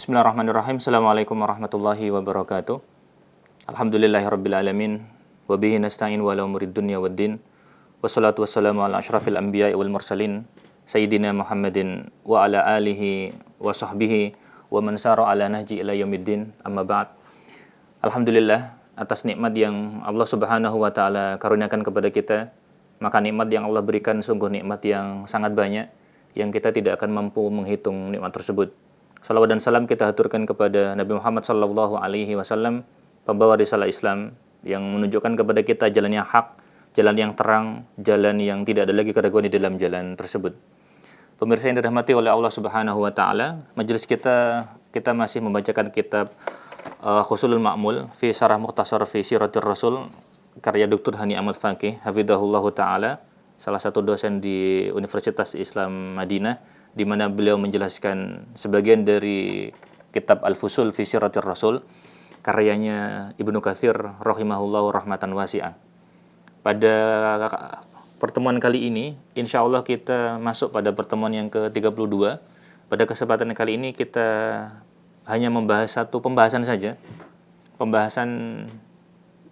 Bismillahirrahmanirrahim. Assalamualaikum warahmatullahi wabarakatuh. Alhamdulillahirabbil alamin wa bihi nasta'in wa ala umurid dunya waddin. Wassalatu wassalamu ala asyrafil anbiya'i wal mursalin sayyidina Muhammadin wa ala alihi wa sahbihi wa man sara ala nahji ila yaumiddin. Amma ba'd. Alhamdulillah atas nikmat yang Allah Subhanahu wa taala karuniakan kepada kita, maka nikmat yang Allah berikan sungguh nikmat yang sangat banyak yang kita tidak akan mampu menghitung nikmat tersebut. Salawat dan salam kita haturkan kepada Nabi Muhammad sallallahu alaihi wasallam, pembawa risalah Islam yang menunjukkan kepada kita jalan yang hak, jalan yang terang, jalan yang tidak ada lagi keraguan di dalam jalan tersebut. Pemirsa yang dirahmati oleh Allah Subhanahu wa taala, majelis kita masih membacakan kitab Khusulul Ma'mul fi Syarah Mukhtasar fi Siratir Rasul karya Dr. Hani Ahmad Faqih hafizahullahu taala, salah satu dosen di Universitas Islam Madinah, di mana beliau menjelaskan sebagian dari kitab Al-Fusul fi Siratir Rasul karyanya Ibnu Katsir rahimahullahu rahmatan wasi'ah. Pada pertemuan kali ini insyaallah kita masuk pada pertemuan yang ke-32. Pada kesempatan kali ini kita hanya membahas satu pembahasan saja. Pembahasan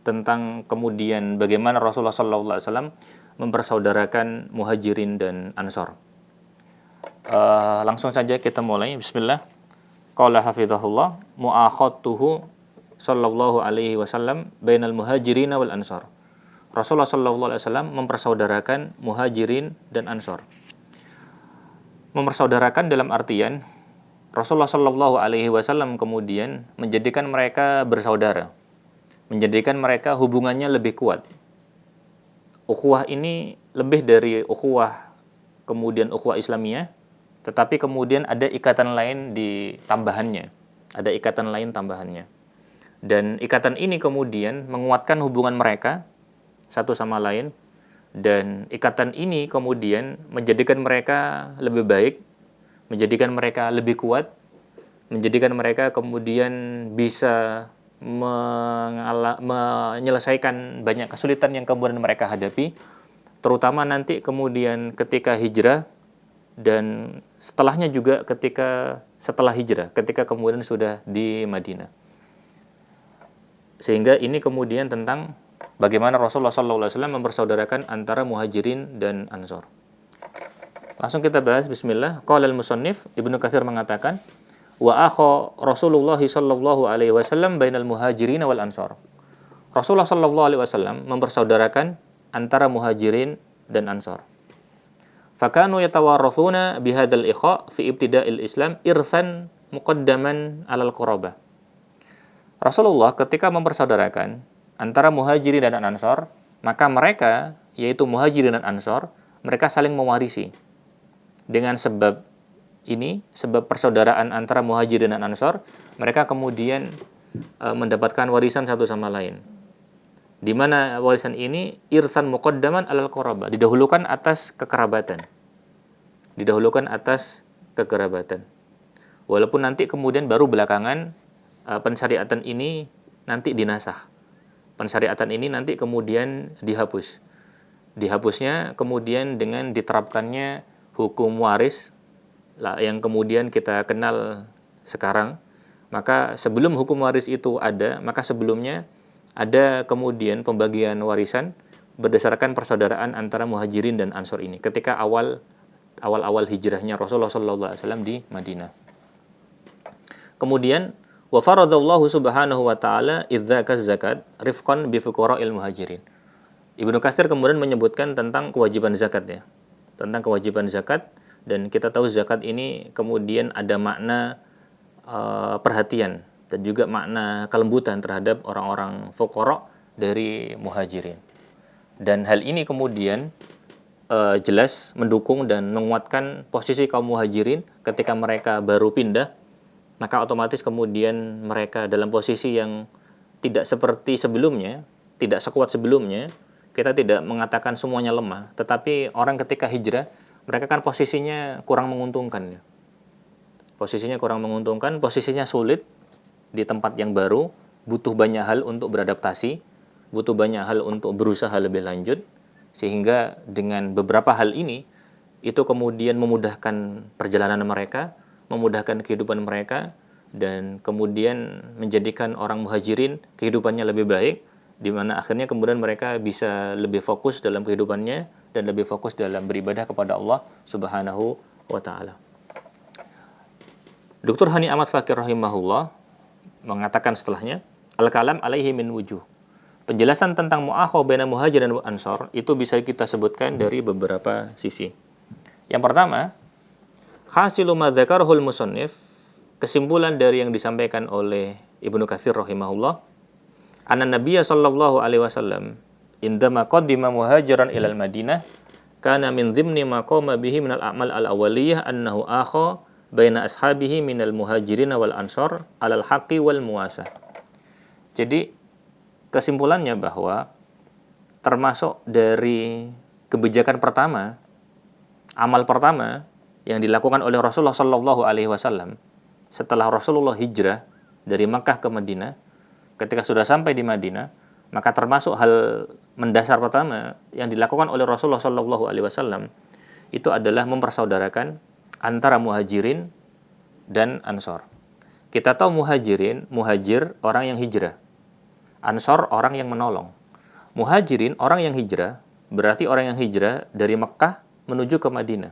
tentang kemudian bagaimana Rasulullah sallallahu alaihi wasallam mempersaudarakan Muhajirin dan Ansor. Langsung saja kita mulai. Bismillah. Qala hafizahullah mu'akhatuhu sallallahu alaihi wasallam bainal muhajirin wal ansor. Rasulullah sallallahu alaihi wasallam mempersaudarakan Muhajirin dan Ansor. Mempersaudarakan dalam artian Rasulullah sallallahu alaihi wasallam kemudian menjadikan mereka bersaudara, menjadikan mereka hubungannya lebih kuat. Ukhuwah ini lebih dari ukhuwah kemudian ukhuwah Islamiyah, tetapi kemudian ada ikatan lain di tambahannya. Ada ikatan lain tambahannya. Dan ikatan ini kemudian menguatkan hubungan mereka satu sama lain. Dan ikatan ini kemudian menjadikan mereka lebih baik, menjadikan mereka lebih kuat, menjadikan mereka kemudian bisa menyelesaikan banyak kesulitan yang kemudian mereka hadapi, terutama nanti kemudian ketika hijrah dan setelahnya juga setelah hijrah, ketika kemudian sudah di Madinah. Sehingga ini kemudian tentang bagaimana Rasulullah SAW mempersaudarakan antara Muhajirin dan Ansor. Langsung kita bahas. Bismillah. Qala al-musannif, Ibnu Katsir mengatakan, wa akha Rasulullah sallallahu alaihi wasallam bainal Muhajirin wal Ansor. Rasulullah sallallahu alaihi wasallam mempersaudarakan antara Muhajirin dan Ansor. Fakanu yatawarrathuna bihadzal ikha fi ibtida'il Islam irsan muqaddaman 'alal qurabah. Rasulullah ketika mempersaudarakan antara Muhajirin dan Ansor, maka mereka, yaitu Muhajirin dan Ansor, mereka saling mewarisi. Dengan sebab ini, sebab persaudaraan antara Muhajirin dan Ansor, mereka kemudian mendapatkan warisan satu sama lain. Di mana warisan ini irsan muqaddaman 'alal qurabah, didahulukan atas kekerabatan. Didahulukan atas kekerabatan. Walaupun nanti kemudian baru belakangan pensyariatan ini nanti dinasah. Pensyariatan ini nanti kemudian dihapus. Dihapusnya kemudian dengan diterapkannya hukum waris yang kemudian kita kenal sekarang. Maka sebelum hukum waris itu ada, maka sebelumnya ada kemudian pembagian warisan berdasarkan persaudaraan antara Muhajirin dan Ansor ini ketika awal-awal hijrahnya Rasulullah SAW di Madinah. Kemudian wa faradallahu subhanahu wa ta'ala idzaka zakat rifqan bi fuqara'il muhajirin. Ibnu Katsir kemudian menyebutkan tentang kewajiban zakat ya. Tentang kewajiban zakat, dan kita tahu zakat ini kemudian ada makna perhatian dan juga makna kelembutan terhadap orang-orang fuqara dari Muhajirin. Dan hal ini kemudian jelas mendukung dan menguatkan posisi kaum Muhajirin ketika mereka baru pindah, maka otomatis kemudian mereka dalam posisi yang tidak seperti sebelumnya, tidak sekuat sebelumnya. Kita tidak mengatakan semuanya lemah, tetapi orang ketika hijrah, mereka kan posisinya kurang menguntungkan. Posisinya kurang menguntungkan, posisinya sulit di tempat yang baru, butuh banyak hal untuk beradaptasi, butuh banyak hal untuk berusaha lebih lanjut, sehingga dengan beberapa hal ini, itu kemudian memudahkan perjalanan mereka, memudahkan kehidupan mereka, dan kemudian menjadikan orang muhajirin kehidupannya lebih baik, di mana akhirnya kemudian mereka bisa lebih fokus dalam kehidupannya dan lebih fokus dalam beribadah kepada Allah Subhanahu wa taala. Dr. Hani Ahmad Fakir rahimahullah mengatakan setelahnya, al-kalam alaihi min wujuh. Penjelasan tentang mu'akhah baina muhajir dan ansor itu bisa kita sebutkan dari beberapa sisi. Yang pertama, hasilu ma dzakarahul musannif, kesimpulan dari yang disampaikan oleh Ibnu Katsir rahimahullah, anna Nabiyya sallallahu alaihi wasallam indama qaddima muhajiran ilal Madinah kana min dhimni ma qama bihi minal a'mal al-awwaliyah annahu akha baina ashabihi minal muhajirin wal ansor alal haqqi wal muwasah. Jadi kesimpulannya bahwa termasuk dari kebijakan pertama, amal pertama yang dilakukan oleh Rasulullah sallallahu alaihi wasallam setelah Rasulullah hijrah dari Makkah ke Madinah, ketika sudah sampai di Madinah, maka termasuk hal mendasar pertama yang dilakukan oleh Rasulullah sallallahu alaihi wasallam itu adalah mempersaudarakan antara muhajirin dan ansor. Kita tahu muhajirin, muhajir orang yang hijrah. Ansor orang yang menolong. Muhajirin orang yang hijrah, berarti orang yang hijrah dari Mekah menuju ke Madinah.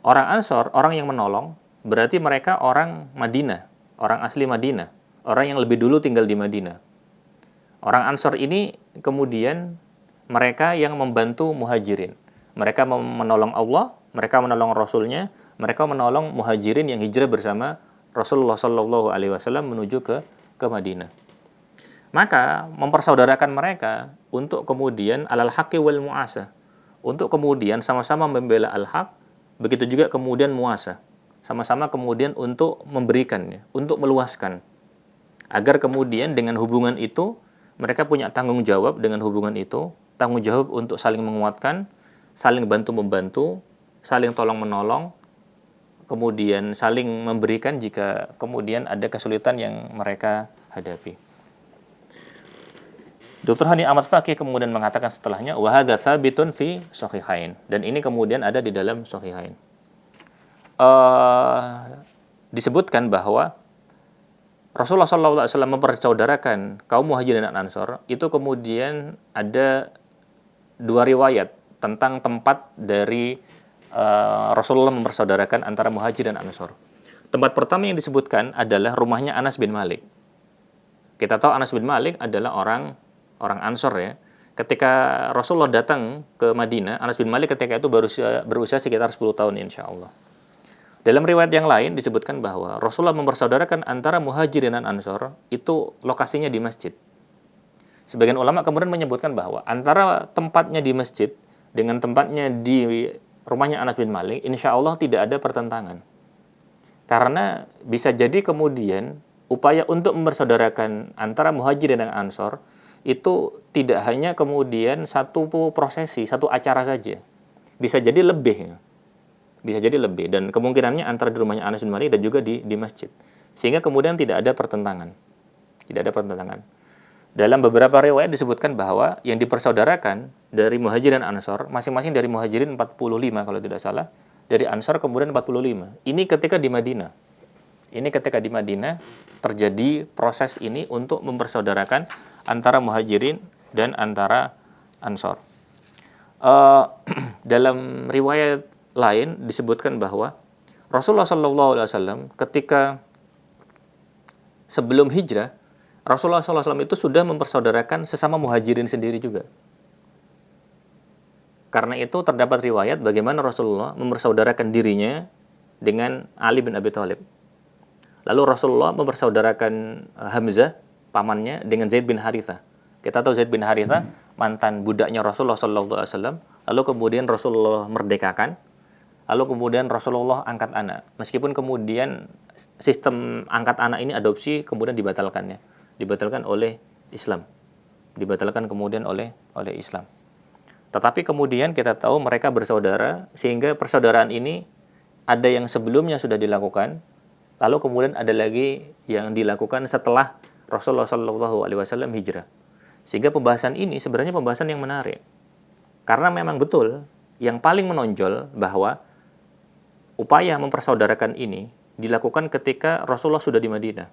Orang ansor, orang yang menolong, berarti mereka orang Madinah, orang asli Madinah, orang yang lebih dulu tinggal di Madinah. Orang ansor ini kemudian mereka yang membantu muhajirin. Mereka menolong Allah, mereka menolong Rasulnya, mereka menolong muhajirin yang hijrah bersama Rasulullah Sallallahu Alaihi Wasallam menuju ke Madinah. Maka mempersaudarakan mereka untuk kemudian alal haqqi wal mu'asah, untuk kemudian sama-sama membela al-haq, begitu juga kemudian muasah, sama-sama kemudian untuk memberikannya, untuk meluaskan, agar kemudian dengan hubungan itu mereka punya tanggung jawab dengan hubungan itu, tanggung jawab untuk saling menguatkan, saling bantu-membantu, saling tolong-menolong, kemudian saling memberikan jika kemudian ada kesulitan yang mereka hadapi. Dr. Hani Ahmad Fakih kemudian mengatakan setelahnya, wa hadza tsabitun fi sahihain, dan ini kemudian ada di dalam sahihain. Disebutkan bahwa Rasulullah SAW mempersaudarakan kaum muhajirin dan ansor, itu kemudian ada dua riwayat tentang tempat dari Rasulullah mempersaudarakan antara muhajir dan ansor. Tempat pertama yang disebutkan adalah rumahnya Anas bin Malik. Kita tahu Anas bin Malik adalah orang ansor ya. Ketika Rasulullah datang ke Madinah, Anas bin Malik ketika itu berusia sekitar 10 tahun insya Allah. Dalam riwayat yang lain disebutkan bahwa Rasulullah mempersaudarakan antara muhajirin dan ansor itu lokasinya di masjid. Sebagian ulama kemudian menyebutkan bahwa antara tempatnya di masjid dengan tempatnya di rumahnya Anas bin Malik, insya Allah tidak ada pertentangan. Karena bisa jadi kemudian upaya untuk mempersaudarakan antara muhajirin dan ansor itu tidak hanya kemudian satu prosesi, satu acara saja. Bisa jadi lebih. Bisa jadi lebih. Dan kemungkinannya antara di rumahnya Anas bin Malik dan juga di masjid. Sehingga kemudian tidak ada pertentangan. Tidak ada pertentangan. Dalam beberapa riwayat disebutkan bahwa yang dipersaudarakan dari muhajir dan ansor, masing-masing dari muhajirin 45 kalau tidak salah, dari ansor kemudian 45. Ini ketika di Madinah. Ini ketika di Madinah terjadi proses ini untuk mempersaudarakan antara muhajirin dan antara ansor. Dalam riwayat lain disebutkan bahwa Rasulullah SAW ketika sebelum hijrah, Rasulullah SAW itu sudah mempersaudarakan sesama muhajirin sendiri juga. Karena itu terdapat riwayat bagaimana Rasulullah mempersaudarakan dirinya dengan Ali bin Abi Thalib. Lalu Rasulullah mempersaudarakan Hamzah, pamannya, dengan Zaid bin Harithah. Kita tahu Zaid bin Harithah mantan budaknya Rasulullah SAW. Lalu kemudian Rasulullah merdekakan. Lalu kemudian Rasulullah angkat anak. Meskipun kemudian sistem angkat anak ini adopsi kemudian dibatalkannya. Dibatalkan oleh Islam. Dibatalkan kemudian oleh Islam. Tetapi kemudian kita tahu mereka bersaudara, sehingga persaudaraan ini ada yang sebelumnya sudah dilakukan, lalu kemudian ada lagi yang dilakukan setelah Rasulullah SAW hijrah. Sehingga pembahasan ini sebenarnya pembahasan yang menarik. Karena memang betul, yang paling menonjol bahwa upaya mempersaudarakan ini dilakukan ketika Rasulullah sudah di Madinah.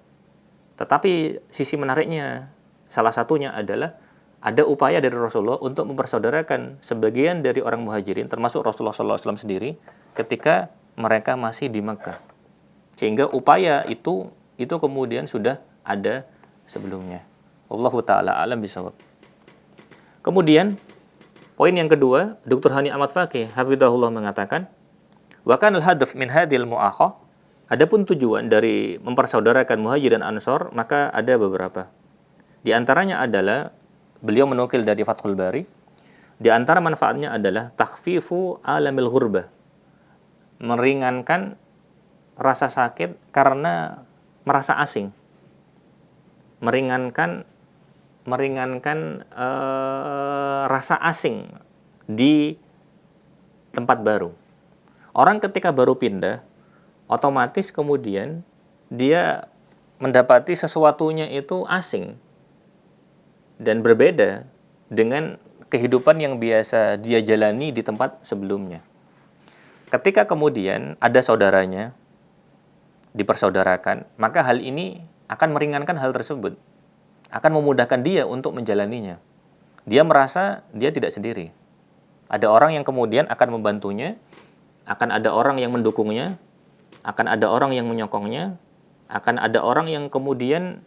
Tetapi sisi menariknya, salah satunya adalah ada upaya dari Rasulullah untuk mempersaudarakan sebagian dari orang muhajirin, termasuk Rasulullah SAW sendiri, ketika mereka masih di Mekah. Sehingga upaya itu kemudian sudah ada sebelumnya. Wallahu ta'ala alam bisawab. Kemudian, poin yang kedua, Dr. Hani Ahmad Fakih, hafidhahullah, mengatakan, wa kanal hadaf min hadhil mu'akhah, adapun tujuan dari mempersaudarakan muhajir dan ansor, maka ada beberapa. Di antaranya adalah, beliau menukil dari Fathul Bari, di antara manfaatnya adalah takhfifu alamil ghurbah, meringankan rasa sakit karena merasa asing, meringankan rasa asing di tempat baru. Orang ketika baru pindah, otomatis kemudian dia mendapati sesuatunya itu asing dan berbeda dengan kehidupan yang biasa dia jalani di tempat sebelumnya. Ketika kemudian ada saudaranya dipersaudarakan, maka hal ini akan meringankan hal tersebut, akan memudahkan dia untuk menjalaninya. Dia merasa dia tidak sendiri. Ada orang yang kemudian akan membantunya, akan ada orang yang mendukungnya, akan ada orang yang menyokongnya, akan ada orang yang kemudian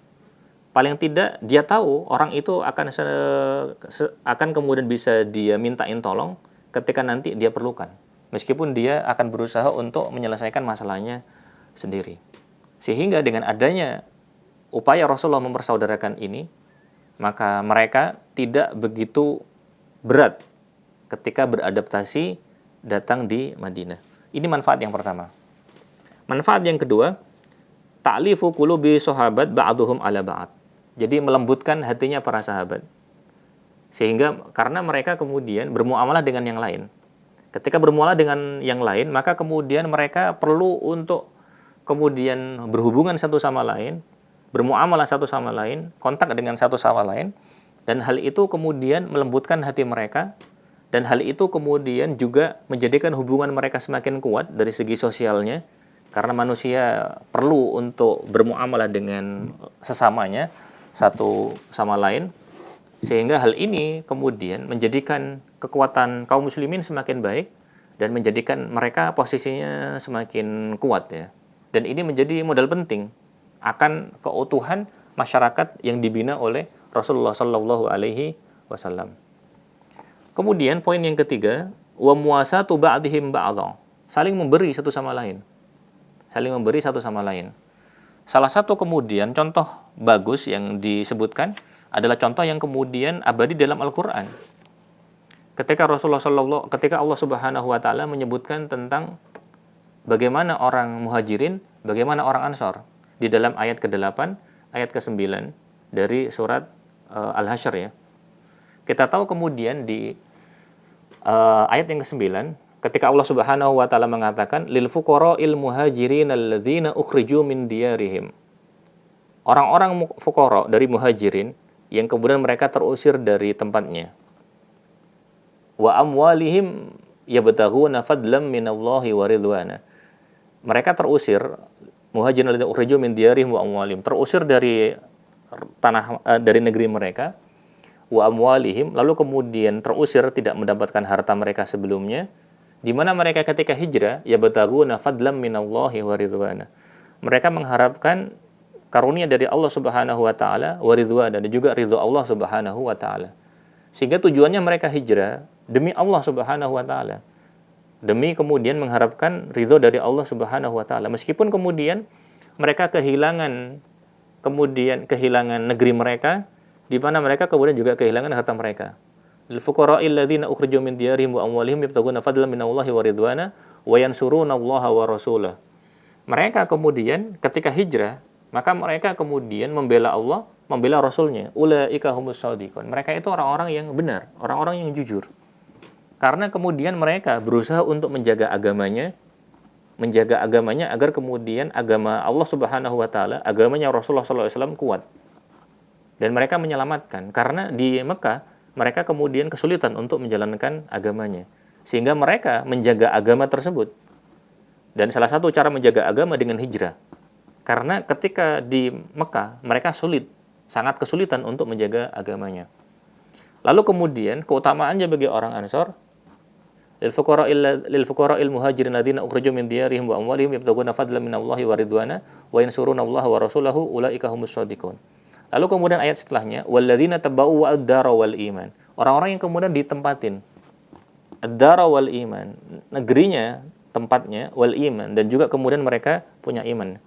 paling tidak dia tahu orang itu akan kemudian bisa dia mintain tolong ketika nanti dia perlukan. Meskipun dia akan berusaha untuk menyelesaikan masalahnya sendiri. Sehingga dengan adanya upaya Rasulullah mempersaudarakan ini, maka mereka tidak begitu berat ketika beradaptasi datang di Madinah. Ini manfaat yang pertama. Manfaat yang kedua, ta'lifu qulubi sahabat ba'duhum ala ba'd. Jadi melembutkan hatinya para sahabat. Sehingga karena mereka kemudian bermuamalah dengan yang lain. Ketika bermuamalah dengan yang lain, maka kemudian mereka perlu untuk kemudian berhubungan satu sama lain, bermuamalah satu sama lain, kontak dengan satu sama lain, dan hal itu kemudian melembutkan hati mereka, dan hal itu kemudian juga menjadikan hubungan mereka semakin kuat dari segi sosialnya, karena manusia perlu untuk bermuamalah dengan sesamanya, satu sama lain, sehingga hal ini kemudian menjadikan kekuatan kaum muslimin semakin baik, dan menjadikan mereka posisinya semakin kuat ya. Dan ini menjadi modal penting akan keutuhan masyarakat yang dibina oleh Rasulullah Shallallahu Alaihi Wasallam. Kemudian poin yang ketiga, wa muasatu ba'dihim ba'dha, saling memberi satu sama lain, saling memberi satu sama lain. Salah satu kemudian contoh bagus yang disebutkan adalah contoh yang kemudian abadi dalam Al-Quran. Ketika Allah Subhanahu Wa Taala menyebutkan tentang bagaimana orang muhajirin, bagaimana orang ansor di dalam ayat ke-8, ayat ke-9 dari surat Al-Hasyr ya. Kita tahu kemudian di ayat yang ke-9 ketika Allah Subhanahu wa taala mengatakan lil fuqara'il muhajirin alladzina ukhriju min diyarihim. Orang-orang fuqara dari muhajirin yang kemudian mereka terusir dari tempatnya. Wa amwalihim yabtaghuna fadlan minallahi wa ridwana. Mereka terusir, muhajirin alladzina ukhriju min diyarihim wa amwalihim, terusir dari dari negeri mereka, wa amwalihim, lalu kemudian terusir tidak mendapatkan harta mereka sebelumnya, di mana mereka ketika hijrah yabtaghuna fadlan minallahi wa ridwana. Mereka mengharapkan karunia dari Allah Subhanahu wa taala wa ridwana, dan juga ridha Allah Subhanahu wa taala. Sehingga tujuannya mereka hijrah demi Allah Subhanahu wa taala. Demi kemudian mengharapkan ridha dari Allah Subhanahu wa taala. Meskipun kemudian mereka kehilangan negeri mereka, di mana mereka kemudian juga kehilangan harta mereka. Al-fuqara'il ladzina ukhriju min diyarihim wa amwalihim yabtaghuna fadlan minallahi wa ridwana wa yansuruna Allah wa rasulahu. Mereka kemudian ketika hijrah, maka mereka kemudian membela Allah, membela Rasulnya. Ulaika humus shadiqun. Mereka itu orang-orang yang benar, orang-orang yang jujur. Karena kemudian mereka berusaha untuk menjaga agamanya agar kemudian agama Allah Subhanahu wa taala, agamanya Rasulullah sallallahu alaihi wasallam kuat. Dan mereka menyelamatkan, karena di Mekah mereka kemudian kesulitan untuk menjalankan agamanya. Sehingga mereka menjaga agama tersebut. Dan salah satu cara menjaga agama dengan hijrah. Karena ketika di Mekah, mereka sangat kesulitan untuk menjaga agamanya. Lalu kemudian keutamaannya bagi orang Ansor, lil fuqara'il muhajirin ladzina ukhriju min diyarihim wa amwalihim yabtaghuna fadlan minallahi wa ridwana wa yansurunallaha wa rasulahu ulaika humus shadiqun. Lalu kemudian ayat setelahnya, walladzina tabau wa ad-dara wal iman. Orang-orang yang kemudian ditempatin ad-dara wal iman, negerinya, tempatnya, wal iman, dan juga kemudian mereka punya iman.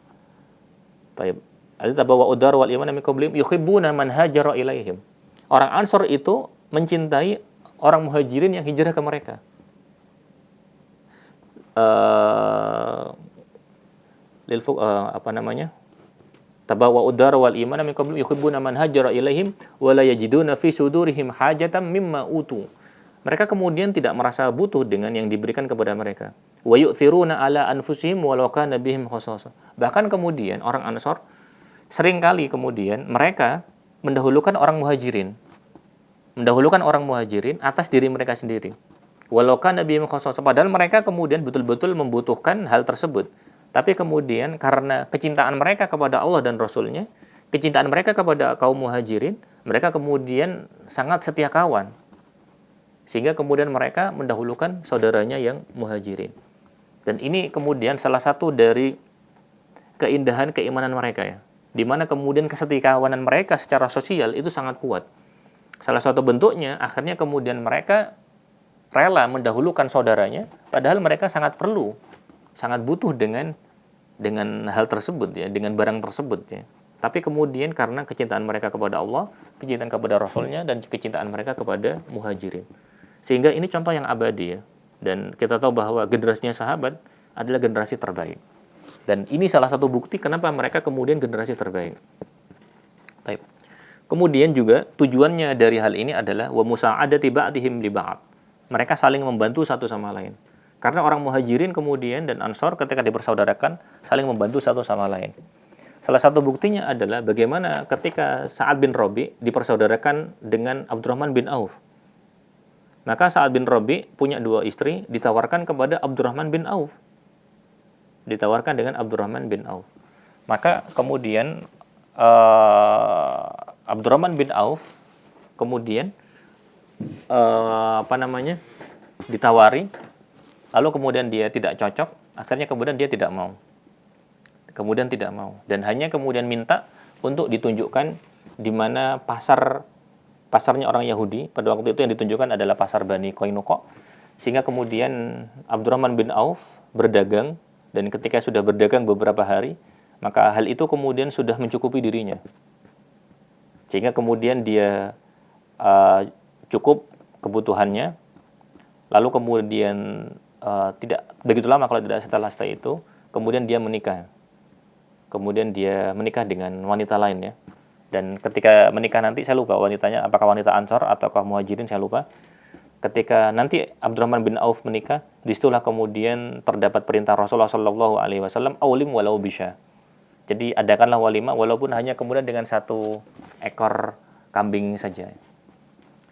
Baik. Al-tabawa udar wal iman min qablihim yuhibbuna man hajara ilaihim. Orang Ansor itu mencintai orang muhajirin yang hijrah ke mereka. Apa namanya? Tabawa udar wal iman min qablihim yuhibbuna man hajara ilaihim wa la yajiduna fi sudurihim hajatan mimma utu. Mereka kemudian tidak merasa butuh dengan yang diberikan kepada mereka. Wa yu'thiruna ala anfusihim walau kana bihim khasasah. Bahkan kemudian orang Ansor seringkali kemudian mereka mendahulukan orang muhajirin atas diri mereka sendiri. Walau kana bihim khasasah, padahal mereka kemudian betul-betul membutuhkan hal tersebut. Tapi kemudian karena kecintaan mereka kepada Allah dan Rasul-Nya, kecintaan mereka kepada kaum muhajirin, mereka kemudian sangat setia kawan. Sehingga kemudian mereka mendahulukan saudaranya yang muhajirin. Dan ini kemudian salah satu dari keindahan keimanan mereka ya. Di mana kemudian kesetikawanan mereka secara sosial itu sangat kuat. Salah satu bentuknya akhirnya kemudian mereka rela mendahulukan saudaranya padahal mereka sangat perlu, sangat butuh dengan hal tersebut ya, dengan barang tersebut ya. Tapi kemudian karena kecintaan mereka kepada Allah, kecintaan kepada Rasul-Nya, dan kecintaan mereka kepada muhajirin. Sehingga ini contoh yang abadi ya. Dan kita tahu bahwa generasinya sahabat adalah generasi terbaik. Dan ini salah satu bukti kenapa mereka kemudian generasi terbaik. Baik. Kemudian juga tujuannya dari hal ini adalah wa musa'adati ba'dihim li ba'd. Mereka saling membantu satu sama lain. Karena orang muhajirin kemudian dan Ansor ketika dipersaudarakan saling membantu satu sama lain. Salah satu buktinya adalah bagaimana ketika Sa'ad bin Rabi dipersaudarakan dengan Abdurrahman bin Auf. Maka Sa'ad bin Rabi punya dua istri, ditawarkan kepada Abdurrahman bin Auf. Ditawarkan dengan Abdurrahman bin Auf. Maka kemudian Abdurrahman bin Auf kemudian ditawari, lalu kemudian dia tidak cocok, akhirnya kemudian dia tidak mau. Dan hanya kemudian minta untuk ditunjukkan di mana pasarnya orang Yahudi. Pada waktu itu yang ditunjukkan adalah pasar Bani Qainuqa. Sehingga kemudian Abdurrahman bin Auf berdagang, dan ketika sudah berdagang beberapa hari, maka hal itu kemudian sudah mencukupi dirinya. Sehingga kemudian dia cukup kebutuhannya, lalu kemudian tidak begitu lama kalau tidak setelah itu, kemudian dia menikah. Kemudian dia menikah dengan wanita lain ya. Dan ketika menikah nanti, saya lupa wanitanya, apakah wanita Ansor ataukah muhajirin, saya lupa. Ketika nanti Abdurrahman bin Auf menikah, disitulah kemudian terdapat perintah Rasulullah SAW, aulim walau bisya. Jadi adakanlah walimah walaupun hanya kemudian dengan satu ekor kambing saja.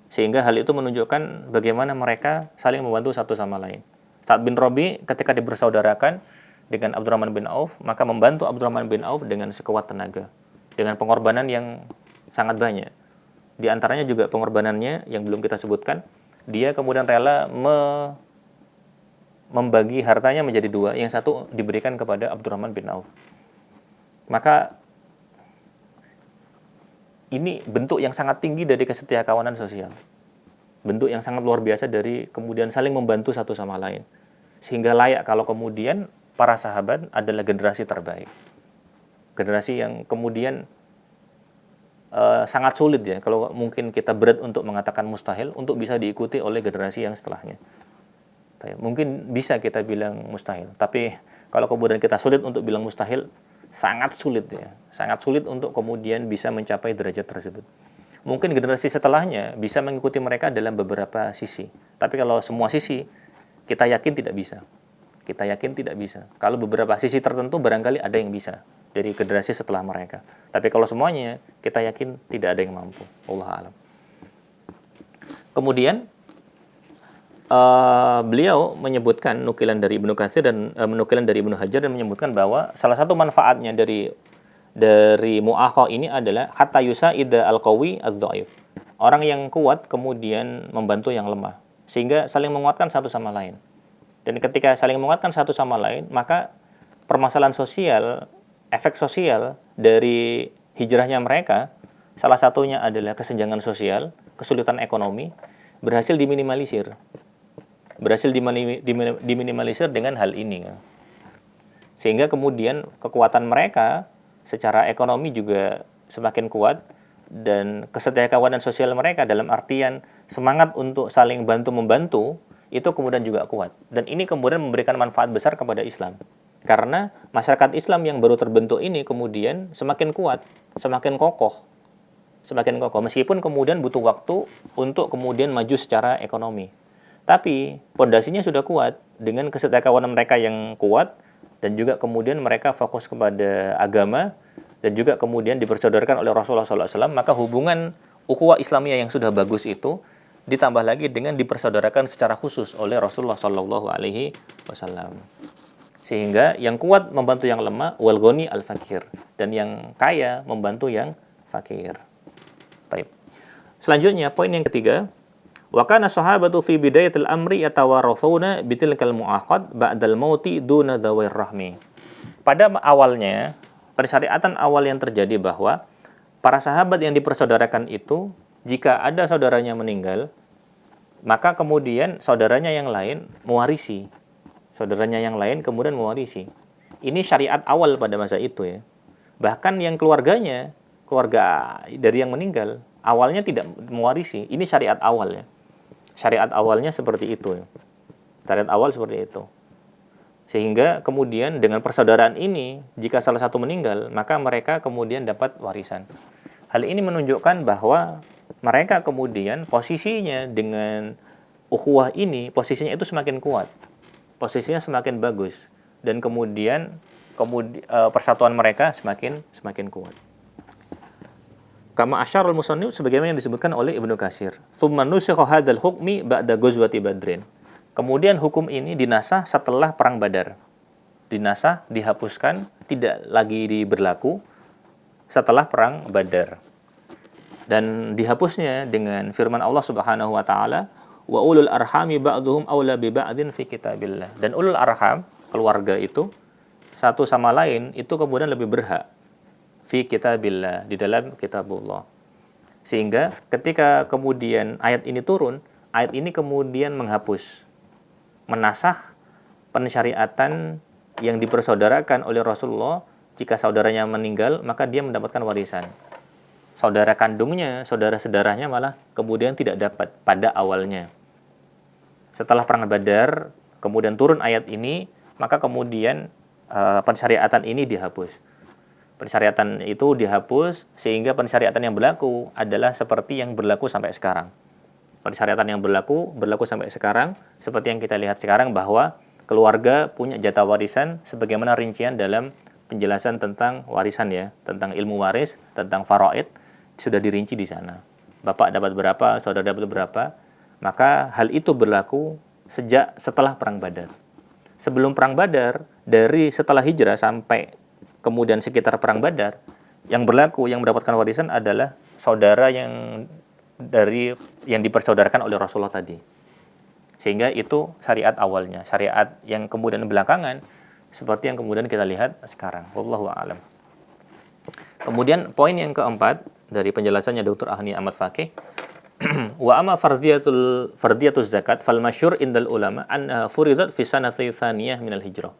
Sehingga hal itu menunjukkan bagaimana mereka saling membantu satu sama lain. Sa'ad bin Rabi ketika dibersaudarakan dengan Abdurrahman bin Auf, maka membantu Abdurrahman bin Auf dengan sekuat tenaga, dengan pengorbanan yang sangat banyak. Di antaranya juga pengorbanannya yang belum kita sebutkan, dia kemudian rela membagi hartanya menjadi dua, yang satu diberikan kepada Abdurrahman bin Auf. Maka ini bentuk yang sangat tinggi dari kesetiakawanan sosial. Bentuk yang sangat luar biasa dari kemudian saling membantu satu sama lain. Sehingga layak kalau kemudian para sahabat adalah generasi terbaik. Generasi yang kemudian sangat sulit ya, kalau mungkin kita berat untuk mengatakan mustahil untuk bisa diikuti oleh generasi yang setelahnya. Mungkin bisa kita bilang mustahil, tapi kalau kemudian kita sulit untuk bilang mustahil, sangat sulit ya, sangat sulit untuk kemudian bisa mencapai derajat tersebut. Mungkin generasi setelahnya bisa mengikuti mereka dalam beberapa sisi, tapi kalau semua sisi kita yakin tidak bisa. Kita yakin tidak bisa. Kalau beberapa sisi tertentu barangkali ada yang bisa dari generasi setelah mereka. Tapi kalau semuanya, kita yakin tidak ada yang mampu. Wallahu a'lam. Kemudian beliau menyebutkan nukilan dari Ibnu Katsir dan nukilan dari Ibnu Hajar, dan menyebutkan bahwa salah satu manfaatnya dari mu'akhah ini adalah hatta yusaida al-qawi adz-dhaif. Orang yang kuat kemudian membantu yang lemah, sehingga saling menguatkan satu sama lain. Dan ketika saling menguatkan satu sama lain, maka permasalahan sosial, efek sosial dari hijrahnya mereka, salah satunya adalah kesenjangan sosial, kesulitan ekonomi, berhasil diminimalisir. Berhasil diminimalisir dengan hal ini. Sehingga kemudian kekuatan mereka secara ekonomi juga semakin kuat, dan kesetiakawanan sosial mereka dalam artian semangat untuk saling bantu-membantu itu kemudian juga kuat. Dan ini kemudian memberikan manfaat besar kepada Islam. Karena masyarakat Islam yang baru terbentuk ini kemudian semakin kuat, semakin kokoh. Semakin kokoh, meskipun kemudian butuh waktu untuk kemudian maju secara ekonomi. Tapi pondasinya sudah kuat dengan kesetiakawanan mereka yang kuat, dan juga kemudian mereka fokus kepada agama, dan juga kemudian dipersaudarakan oleh Rasulullah SAW, maka hubungan ukhuwah Islamiyah yang sudah bagus itu ditambah lagi dengan dipersaudarakan secara khusus oleh Rasulullah SAW. Sehingga yang kuat membantu yang lemah, wal ghani al fakir, dan yang kaya membantu yang fakir. Baik. Selanjutnya poin yang ketiga, wa kana sahabatu fi bidayatil amri yatawarathuna bitilkal mu'aqad ba'dal mauti duna dhawir rahmi. Pada awalnya, persyariatan awal yang terjadi bahwa para sahabat yang dipersaudarakan itu, jika ada saudaranya meninggal, maka kemudian saudaranya yang lain mewarisi. Saudaranya yang lain kemudian mewarisi. Ini syariat awal pada masa itu ya. Bahkan yang keluarga dari yang meninggal awalnya tidak mewarisi. Ini syariat awal ya. Syariat awalnya seperti itu ya. Syariat awal seperti itu. Sehingga kemudian dengan persaudaraan ini, jika salah satu meninggal, maka mereka kemudian dapat warisan. Hal ini menunjukkan bahwa mereka kemudian posisinya dengan ukhuwah ini, posisinya itu semakin kuat. Posisinya semakin bagus, dan kemudian persatuan mereka semakin kuat. Kama asyarul musannif, sebagaimana yang disebutkan oleh Ibnu Katsir. Tsumma nusikha hadzal hukmi ba'da ghazwati Badrin. Kemudian hukum ini dinasah setelah perang Badar. Dinasah, dihapuskan, tidak lagi berlaku setelah perang Badar. Dan dihapusnya dengan firman Allah Subhanahu wa taala, wa ulul arhami ba'duhum aula bi ba'din fi kitabillah. Dan ulul arham, keluarga itu satu sama lain itu kemudian lebih berhak fi kitabillah, di dalam kitabullah. Sehingga ketika kemudian ayat ini turun, ayat ini kemudian menghapus, menasakh pensyariatan yang dipersaudarakan oleh Rasulullah. Jika saudaranya meninggal, maka dia mendapatkan warisan. Saudara kandungnya, saudara-saudaranya malah kemudian tidak dapat pada awalnya. Setelah perang Badar, kemudian turun ayat ini, maka kemudian pensyariatan ini dihapus. Pensyariatan itu dihapus, sehingga pensyariatan yang berlaku adalah seperti yang berlaku sampai sekarang. Pensyariatan yang berlaku sampai sekarang, seperti yang kita lihat sekarang, bahwa keluarga punya jatah warisan sebagaimana rincian dalam penjelasan tentang warisan ya, tentang ilmu waris, tentang faraid, sudah dirinci di sana. Bapak dapat berapa, saudara dapat berapa. Maka hal itu berlaku sejak setelah perang Badar. Sebelum perang Badar, dari setelah hijrah sampai kemudian sekitar perang Badar, yang berlaku, yang mendapatkan warisan adalah saudara yang dipersaudarakan oleh Rasulullah tadi. Sehingga itu syariat awalnya. Syariat yang kemudian belakangan seperti yang kemudian kita lihat sekarang. Wallahu a'lam. Kemudian poin yang keempat dari penjelasannya Dr. Ahni Ahmad Fakih, wa amma fardiyatuz zakat fal masyhur indal ulama an furidat fi sanati tsaniyah minal hijrah.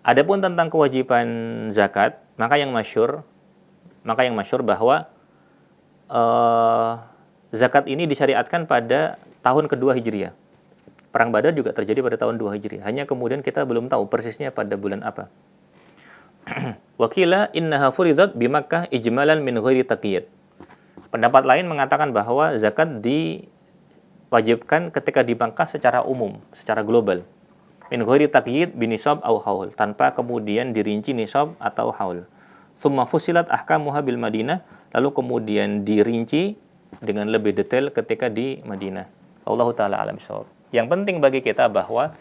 Adapun tentang kewajiban zakat, maka yang masyhur bahwa zakat ini disyariatkan pada tahun kedua Hijriah. Perang Badar juga terjadi pada tahun 2 Hijriah. Hanya kemudian kita belum tahu persisnya pada bulan apa. Wakila innaha furidat bi Makkah ijmalan min ghairi taqyid. Pendapat lain mengatakan bahwa zakat diwajibkan ketika di Makkah secara umum, secara global. Min ghairi taqyid bi nisab au haul, tanpa kemudian dirinci nisab atau haul. Tsumma fusilat ahkamuha bil Madinah, lalu kemudian dirinci dengan lebih detail ketika di Madinah. Allahu taala alam bissawab. Yang penting bagi kita bahwa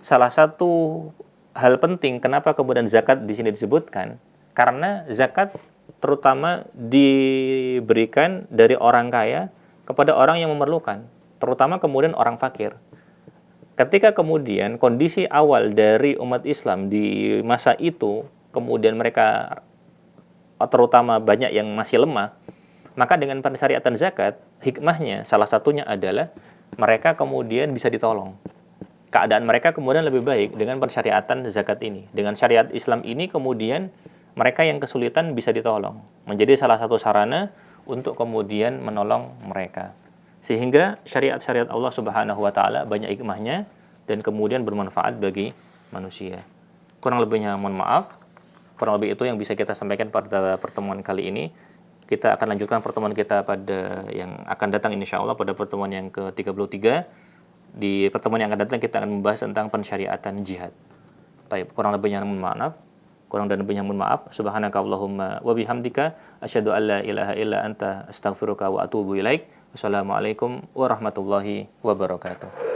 salah satu hal penting kenapa kemudian zakat di sini disebutkan, karena zakat terutama diberikan dari orang kaya kepada orang yang memerlukan, terutama kemudian orang fakir. Ketika kemudian kondisi awal dari umat Islam di masa itu, kemudian mereka terutama banyak yang masih lemah, maka dengan pensyariatan zakat, hikmahnya salah satunya adalah mereka kemudian bisa ditolong. Keadaan mereka kemudian lebih baik dengan pensyariatan zakat ini. Dengan syariat Islam ini kemudian mereka yang kesulitan bisa ditolong. Menjadi salah satu sarana untuk kemudian menolong mereka. Sehingga syariat-syariat Allah Subhanahu wa taala banyak hikmahnya dan kemudian bermanfaat bagi manusia. Kurang lebihnya mohon maaf. Kurang lebih itu yang bisa kita sampaikan pada pertemuan kali ini. Kita akan lanjutkan pertemuan kita pada yang akan datang insya Allah pada pertemuan yang ke-33. Di pertemuan yang akan datang kita akan membahas tentang pensyariatan jihad. Baik, kurang lebihnya mohon maaf. Kurang dan lebihnya mohon maaf. Subhanakallahumma wa bihamdika asyhadu an la ilaha illa anta astaghfiruka wa atubu ilaik. Wassalamualaikum warahmatullahi wabarakatuh.